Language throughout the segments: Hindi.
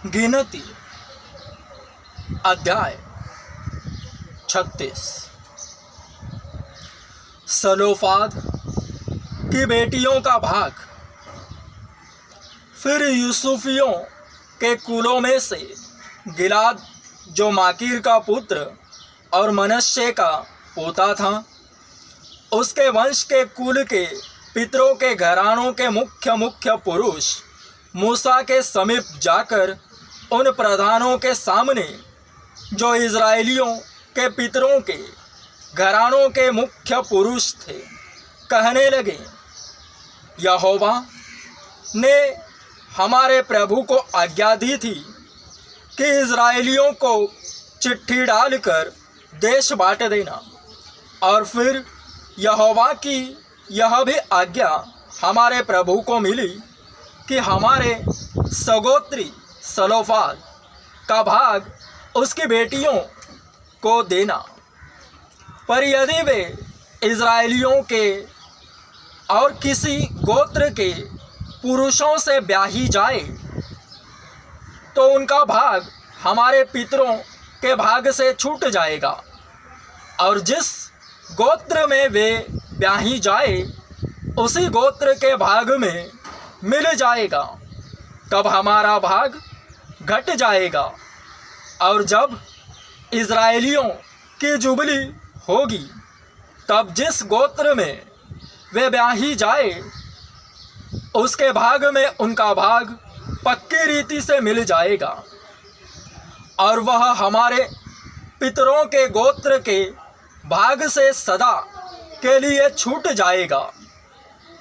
गिनती अध्याय 36। सलोफाद की बेटियों का भाग। फिर यूसुफियों के कुलों में से गिलाद जो माकीर का पुत्र और मनश्शे का पोता था, उसके वंश के कुल के पितरों के घरानों के मुख्य पुरुष मूसा के समीप जाकर उन प्रधानों के सामने जो इज़राइलियों के पितरों के घरानों के मुख्य पुरुष थे, कहने लगे, यहोवा ने हमारे प्रभु को आज्ञा दी थी कि इज़राइलियों को चिट्ठी डालकर देश बांट देना। और फिर यहोवा की यह भी आज्ञा हमारे प्रभु को मिली कि हमारे सगोत्री सलोफाद का भाग उसकी बेटियों को देना। पर यदि वे इज़राइलियों के और किसी गोत्र के पुरुषों से ब्याही जाए तो उनका भाग हमारे पितरों के भाग से छूट जाएगा, और जिस गोत्र में वे ब्याही जाए उसी गोत्र के भाग में मिल जाएगा। तब हमारा भाग घट जाएगा, और जब इज़राइलियों की जुबली होगी तब जिस गोत्र में वे ब्याही जाए उसके भाग में उनका भाग पक्की रीति से मिल जाएगा, और वह हमारे पितरों के गोत्र के भाग से सदा के लिए छूट जाएगा।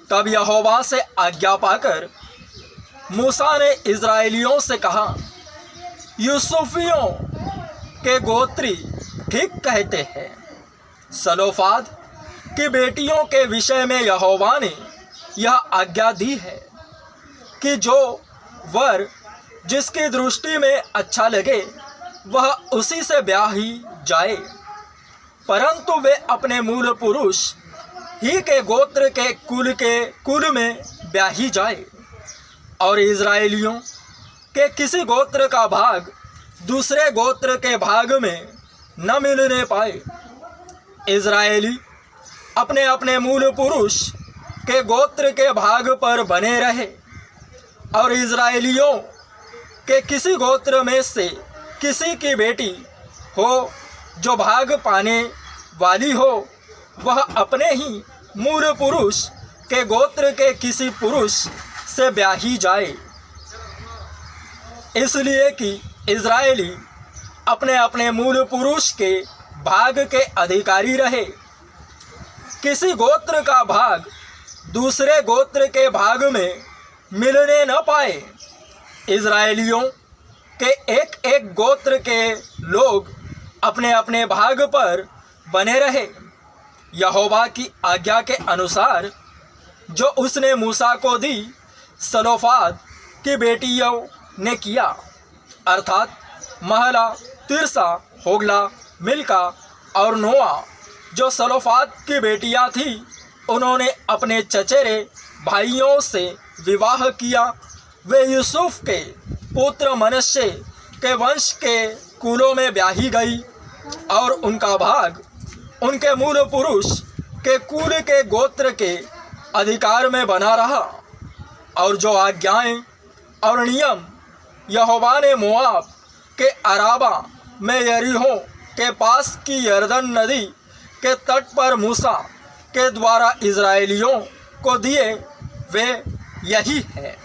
तब यहोवा से आज्ञा पाकर मूसा ने इज़राइलियों से कहा, यूसुफियों के गोत्री ठीक कहते हैं। सलोफाद की बेटियों के विषय में यहोवा ने यह आज्ञा दी है कि जो वर जिसकी दृष्टि में अच्छा लगे वह उसी से ब्याही जाए, परंतु वे अपने मूल पुरुष ही के गोत्र के कुल में ब्याही जाए, और इज़राइलियों के किसी गोत्र का भाग दूसरे गोत्र के भाग में न मिलने पाए। इज़राइली अपने अपने मूल पुरुष के गोत्र के भाग पर बने रहे, और इज़राइलियों के किसी गोत्र में से किसी की बेटी हो जो भाग पाने वाली हो, वह अपने ही मूल पुरुष के गोत्र के किसी पुरुष से ब्याही जाए, इसलिए कि इज़राइली अपने अपने मूल पुरुष के भाग के अधिकारी रहे। किसी गोत्र का भाग दूसरे गोत्र के भाग में मिलने न पाए। इज़राइलियों के एक एक गोत्र के लोग अपने अपने भाग पर बने रहे, यहोवा की आज्ञा के अनुसार जो उसने मूसा को दी। सलोफाद की बेटियों ने किया, अर्थात महला, तिरसा, होगला, मिल्का और नोआ जो सलोफाद की बेटियां थीं, उन्होंने अपने चचेरे भाइयों से विवाह किया। वे यूसुफ के पुत्र मनश्शे के वंश के कुलों में ब्याही गई, और उनका भाग उनके मूल पुरुष के कुल के गोत्र के अधिकार में बना रहा। और जो आज्ञाएं और नियम यहोवा ने मोआब के अराबा में यरीहो के पास की यरदन नदी के तट पर मूसा के द्वारा इज़राइलियों को दिए, वे यही है।